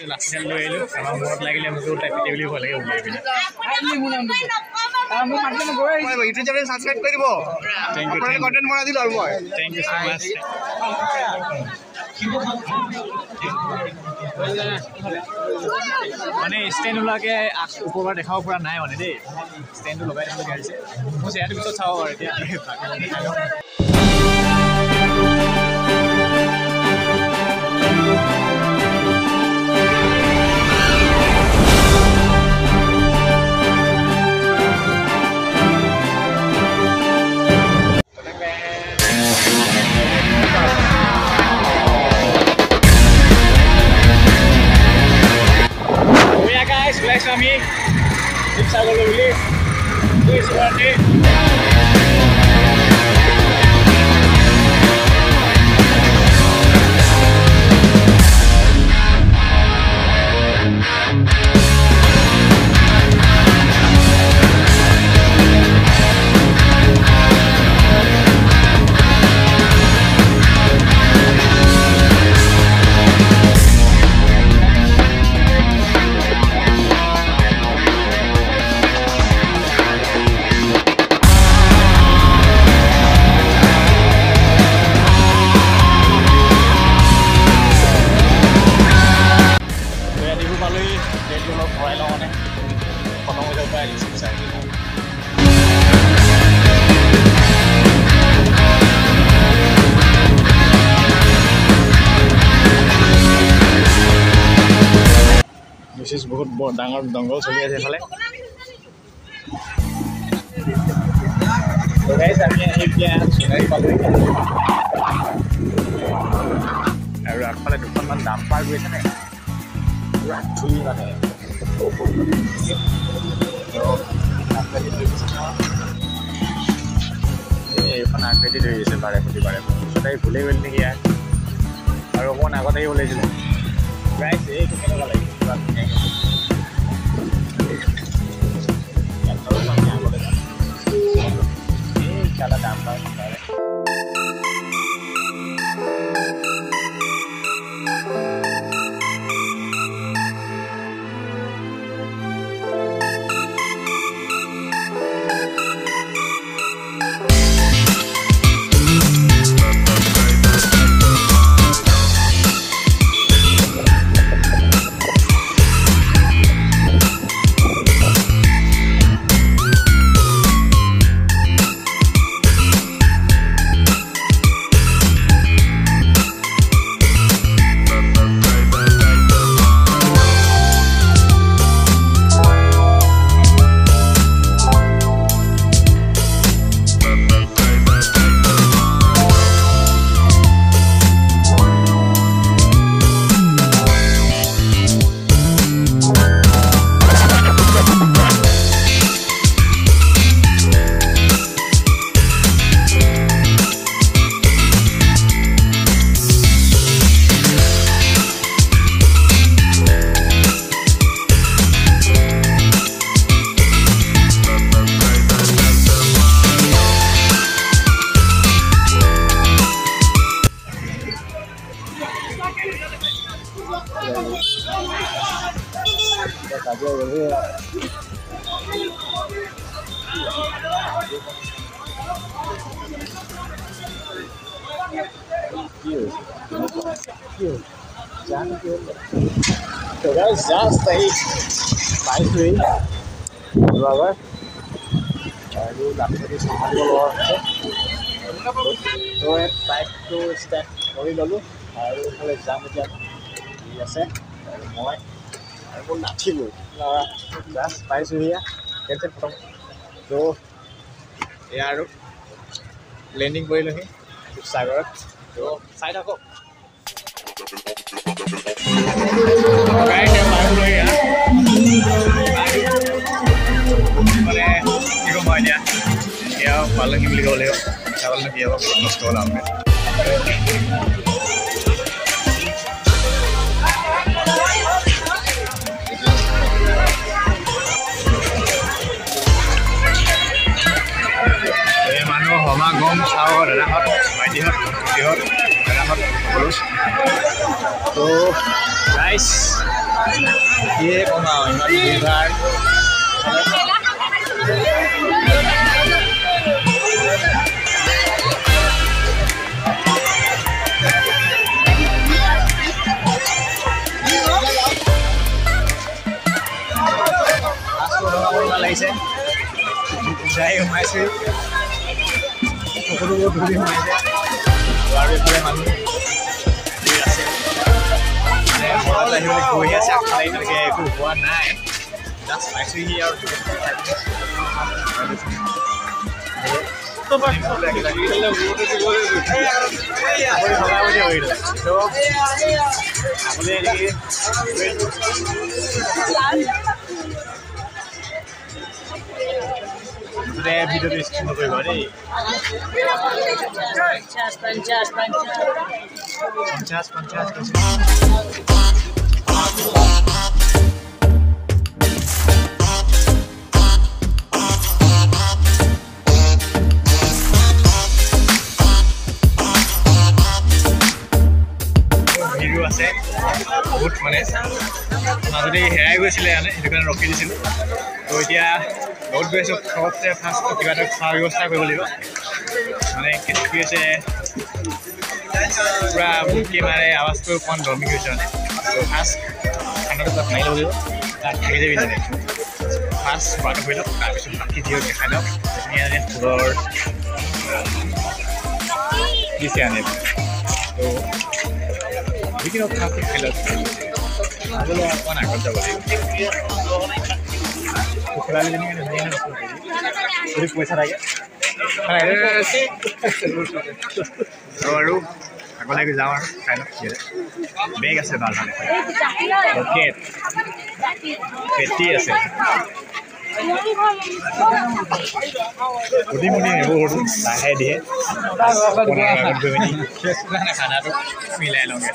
last time লৈ আহিলোঁ আমাৰ মূৰত লাগিলে মোকো টাইপিতে বুলি ভয় লাগে উলিয়াই পিনে ইউটিউব চেনেল সাবস্ক্রাইব কৰি দিব থেংক ইউ আপোনাৰ কন্টেন্ট বনাই দিলো আৰু মই থেংক ইউ সো মাচ মানে ষ্টেণ্ড ওলোৱাকৈ ওপৰপৰা দেখাব পৰা নাই মানে দেই ষ্টেণ্ডটো লগাই থাকিব আহিছে মোৰ চেয়াৰটো পিছত চাব বাৰু এতিয়া kami bisa beli di Shivaratri বহুত ডাঙৰ জংঘল চলি আছে এফালে আৰু আগফালে দুখনমান ডাম্পাৰ গৈ আছে নে পুৰা ধুই মানে এইখন আকৃতি ধৰি আছে বাৰে প্ৰতি ওচৰতে ভুলেই গ'ল নেকি আৰু অকণমান আগত আহিব লাগিছিলে ৰাইজ এইটো কেনেকুৱা লাগিছে পুৰা ধুনীয়াকৈ খেলা দাম পায় So guys, just ahí paisui rubber আৰু লাষ্টতে সমাজ তো টাইপ টু ষ্টাৰ্ট কৰি ললোঁ আৰু ইফালে যাম এতিয়া আছে আৰু মই আৰু নাঠিলোঁ জাষ্ট পাইছোঁহি ইয়াতে প্ৰথম তো এয়া আৰু লেণ্ডিং কৰিলোঁহি শিৱসাগৰত তো চাই থাকক पालन की बोले चावल में किया नष्ट होला हमने मानु हमा गम चाव राहत माइदिहत दिहत राहत बोलुस तो गाइस ये कमाओ इमान बिहार লাগিছে যাই সোমাইছে সকলোবোৰ ধৰি সোমাইছে আৰু এফালে মানুহ আছে মানে ঘৰত আহিবলৈ গৈ আছে আগফালে এতিয়ালৈকে একো হোৱা নাই জাষ্ট পাইছোহি আৰু ভিডিওটো স্ক্ৰীন কৰিব দেই 50 ভিডিও আছে বহুত মানে মাজতে হেৰাই গৈছিলে সেইটো কাৰণে ৰখি দিছিলোঁ তো এতিয়া বহুত গৈ আছোঁ সবচে ফাৰ্ষ্ট কিবা এটা খোৱাৰ ব্যৱস্থা কৰিব লাগিব মানে কি হৈছে পুৰা বুকি মাৰে আৱাজটো অকণমান দমি গৈছে মানে তো ফাৰ্ষ্ট ঠাণ্ডাটো তাত মাৰি ল'ব লাগিব তাত থাকি যাবি মানে ফাৰ্ষ্ট খোৱাটো কৰি লওক তাৰপিছত বাকী যিও দেখাই লওক ধুনীয়া ধুনীয়া ফুলৰ দিছে আনে তো যিকোনো ফাৰ্ষ্ট খাই লওক আগলৈ অকণমান আগত যাব লাগিব যদি পইচা থাকে আৰু আগলৈকে যাওঁ আৰু খাই লওক বেগ আছে ভাল ভাল ৰকেট পেটি আছে সুধি মুধি এইবোৰ লাহে দিয়ে গৈ পিনি খানাটো মিলাই লওঁগৈ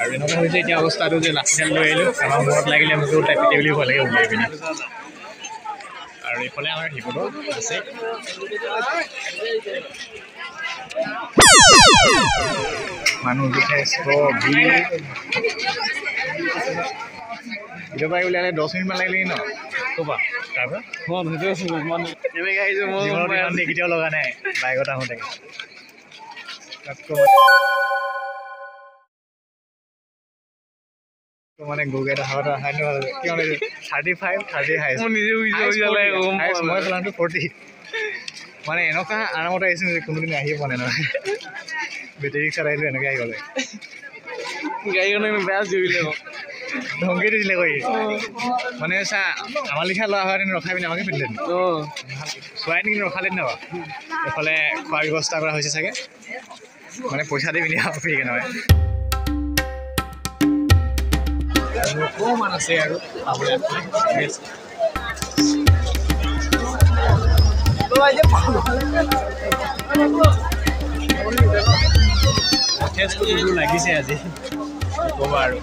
আৰু এনেকুৱা হৈছে এতিয়া অৱস্থাটো যে লাঠিডাল লৈ আহিলোঁ আমাৰ মূৰত লাগিলে মোক ওলাই পিটি বুলি ভয় লাগে উলিয়াই পিনি আৰু এইফালে আমাৰ শিৱদৌল আছে মানুহ যথেষ্ট ভিৰ ভিডিঅ' পাই উলিয়ালে 10 মিনিটমান লাগিলে ন ক'বা তাৰপৰা কেতিয়াও লগা নাই বাইকত আহোঁতে মানে গুগেট হাত আহাই কিয় 35 30 হাইছ মই নিজে মই চলাওঁটো 40 মানে এনেকুৱা আৰামত আহিছোঁ যে কোনোদিন আহিয়ে পোৱা নাই নহয় বেটেৰী ৰিক্সাত আহিলোঁ এনেকৈ আহি গ'লে গাড়ীখনে বেয়া জুৰিলে ধমকি দিছিলে কৈ মানে চা আমাৰ লিখা লোৱা হোৱা ৰখাই পিনে আমাকে পিন্ধিলে চোৱাই নেকি ৰখালে ন এইফালে খোৱাৰ ব্যৱস্থা কৰা হৈছে চাগে মানে পইচা দি পিনি ফ্ৰীকে নহয় অকণমান আছে আৰু লাগিছে আজি ক'বা আৰু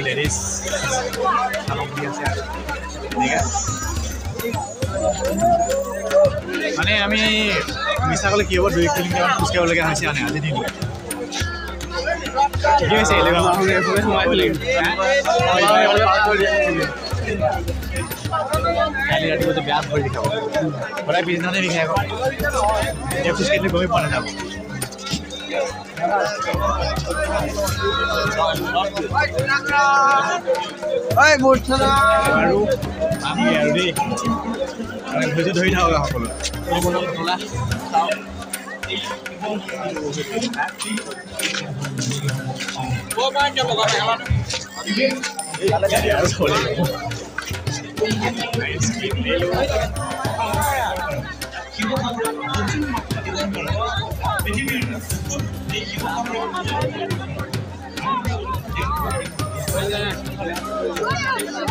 লেডিজ সামগ্ৰী আছে মানে আমি মিছা ক'লে কি হ'ব 2 কিলোমিটাৰ খোজকাঢ়িবলগীয়া হৈছে মানে আজি দিনটো ঠিকে হৈছে কালি ৰাতিপুৱা যে বেয়া ভৰি দেখাব সদায় পিছদিনাতে বিষাই আকৌ এতিয়া খোজকাঢ়িলে গমেই পোৱা নাযাব আৰু আমি আৰু দেই মানে ধৈৰ্য ধৰি থাকক সকলো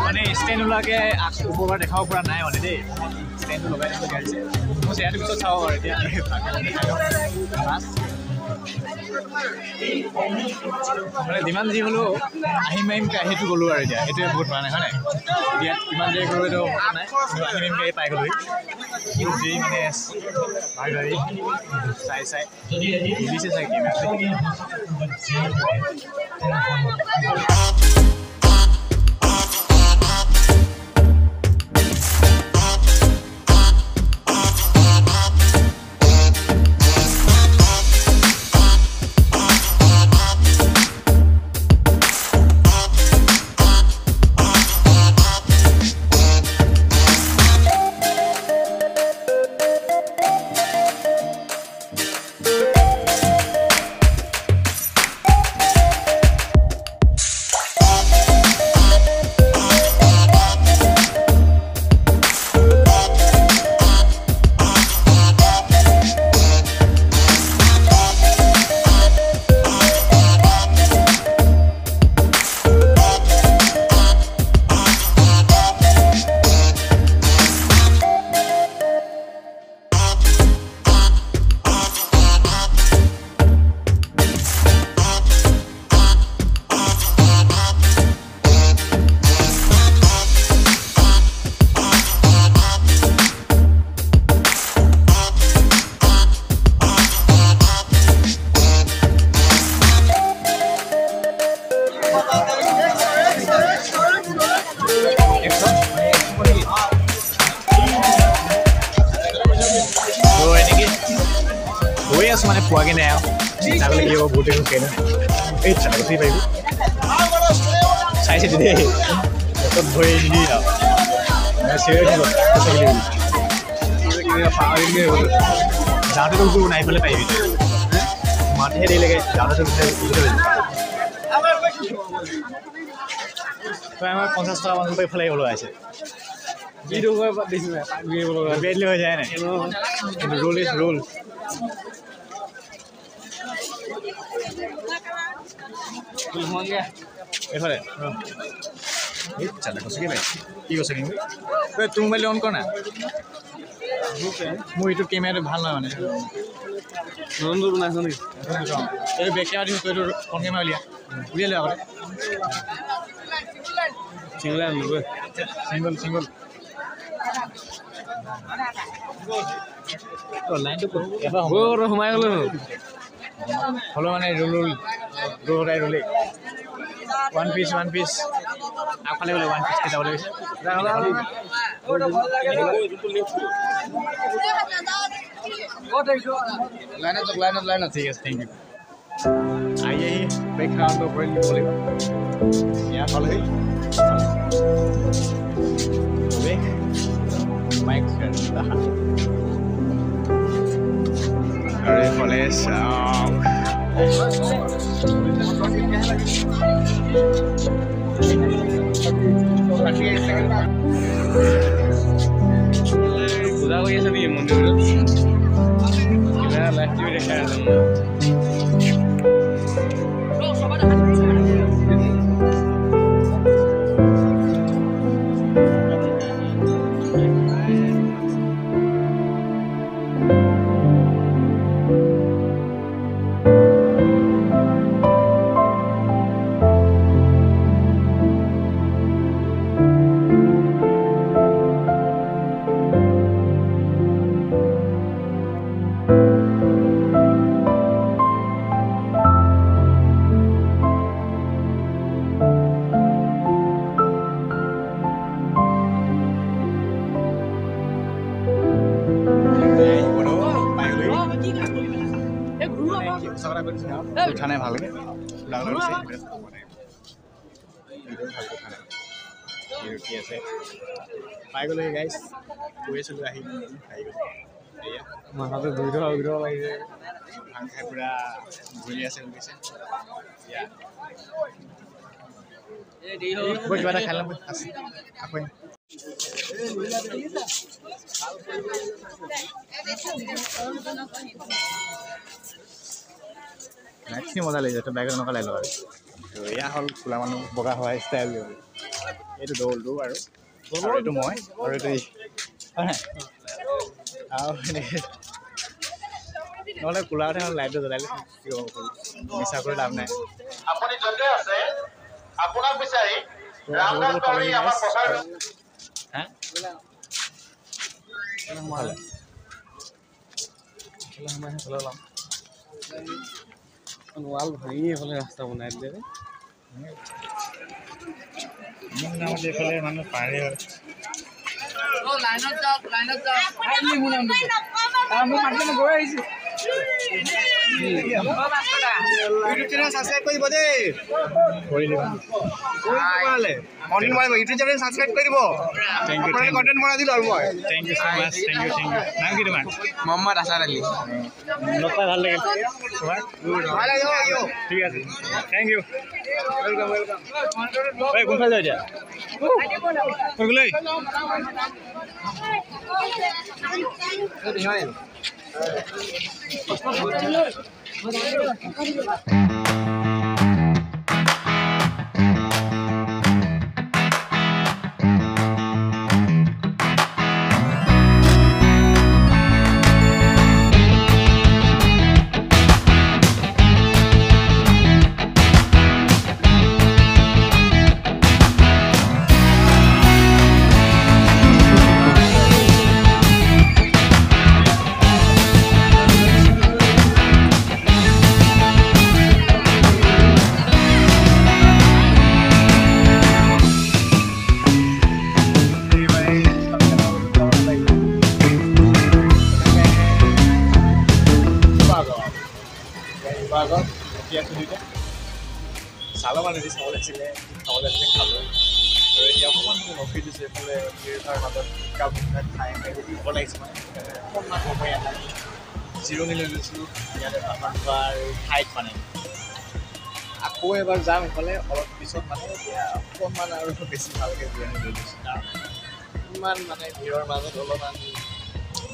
মানে ষ্টেণ্ড ওলাকে ওপৰপৰা দেখাব পৰা নাই মানে দেই ষ্টেণ্ডটো লগাই দিব গাড়ীছে মই চেয়াৰটো পিছত চাব বাৰু এতিয়া মানে যিমান যি হ'লেও আহিম সেইটো গ'লোঁ আৰু এতিয়া সেইটোৱে বহুত মানে হয় নাই এতিয়া কিমান দেৰি গ'লোঁ এইটো নাই আহিম পাই গ'লোঁ যি মানে ভাৰি চাই দিছে চাই কি গৈ আছোঁ মানে পোৱাগৈ নাই আৰু ছাগলী কি হ'ব বহুতে খোজকাঢ়ি ন এই ছাগলী খোজকাঢ়ি পাৰিবি চাইছে দেই য'ত ভৰি নিদি আৰু যাওঁতেতো কোনো নাই পেলাই পাৰিবি মাটিহে দেৰি লাগে যাওঁতেতো আমাৰ 50 টকা মানুহ এইফালে ওলাই আছে বেদলি হৈ যায় নাই কিন্তু ৰুল ইজ ৰুল এইফালে কৈছে কি কৈছে কিন্তু তোৰ মোবাইল অন কৰ না মোৰ এইটো কেমেৰাটো ভাল নহয় মানে এই বেক কেমেৰা দিছোঁ তইটো ফোন কেমেৰা উলিয়াই লৈ আগতে চিংগল লাইনটো সোমাই গ'লো হ'লেও মানে ৰুল সদায় ৰুলেই ওৱান পিচ আগফালে গ'লে ওৱান পিচকৈ যাব লাগিছে লাইনত ঠিক আছে থেংক ইউ আহি ব্ৰেক ৰাউণ্ড কৰি দিব লাগিব ইয়াৰ পালেহি ব্ৰেক মাইক আৰু কলেজ পূজা কৰি আছে নেকি মন্দিৰত কিবা লাইভ টিভি দেখাই আছে উঠা নাই ভালকৈ ৰুটি আছে পাই গ'লোহি গাইজ গৈ আছিলোঁ আহি গ'লো মাথাটো ধুই ধোৱা লাগিছে ভাং খাই পূৰা ঘূৰি আছে গৈছে কিবা এটা খাই ল'ম আছে আকৌ লাইটখিনি মজা লাগিছে তো বাইকত এনেকুৱা লাইট আৰু তো এয়া হ'ল খোলা মানুহ বগা হোৱা ষ্টাইল এইটো দৌলটো আৰু এইটো মই আৰু এইটো হয় নাই আৰু এনেকৈ নহ'লে কুলাৰতে লাইটটো জ্বলাই মিছা কৰি লাভ নাই আপুনি য'তে আছে আপোনাক বিচাৰি ৰামদাস বাউৰী আমাৰ পথাৰ ৱাল ভাঙি এইফালে ৰাস্তা বনাই দিলে এইফালে মানুহ পাৰে হয় ইউটিউব চেনেল সাবস্ক্ৰাইব কৰিব দেই কন্টেন্ট বনাব ইউটিউব চেনেল সাবস্ক্ৰাইব কৰিব আপোনাৰ কন্টেন্ট বনাই দিলো আৰু মই থ্যাংক ইউ সো মাচ থ্যাংক ইউ নাম কি তোমাৰ মোহাম্মদ আসাৰ আলী লগ পাই ভাল লাগিল তোমাৰ ভাল লাগিল ঠিক আছে থ্যাংক ইউ ওয়েলকাম ওয়েলকাম এই কোনফালে যাই দিয়া কইগলৈ চালো মানে চাবলৈ আছিলে খাবলৈ আছিলে খালোঁ আৰু এতিয়া অকণমান ৰখি দিছোঁ এইফালে তাৰ মাজত কাপ খাই মেলি দিব লাগিছে মানে অকণমান সময় এটা জিৰণি লৈ লৈছোঁ ইয়াতে ভাত খোৱাৰ ঠাইত মানে আকৌ এবাৰ যাম এইফালে অলপ পিছত মানে এতিয়া অকণমান আৰু বেছি ভালকৈ জিৰণি লৈ লৈছোঁ কাৰণ ইমান মানে ভিৰৰ মাজত অলপমান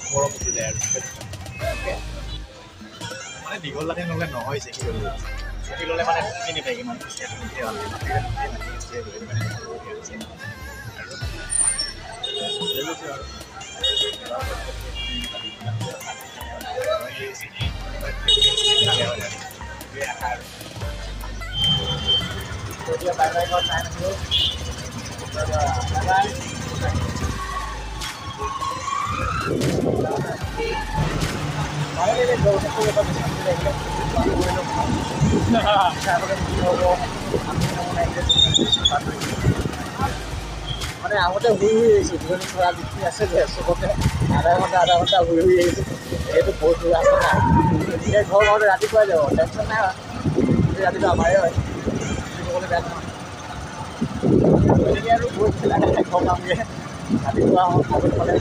গৰম উঠি যায় আৰু মানে দীঘল লাঠি নহ'লে নহয় চেকি ল'লে চেকি ল'লে মানে ঢুকি নাপায় কিমান মানে আগতে শুই আহিছোঁ দুজনী চৰা জিকি আছে যে চবতে আধা ঘণ্টা শুই আহিছোঁ এইটো বহুত দূৰ আছে নাই এতিয়া ঘৰ ঘৰতে ৰাতিপুৱাই যাব টেনশ্যন নাই ৰাতিপুৱা আমাৰে হয় ক'বলৈ বেয়া নহয় গতিকে আৰু বহুত ঘৰ পামগৈ ৰাতিপুৱা আগত পালে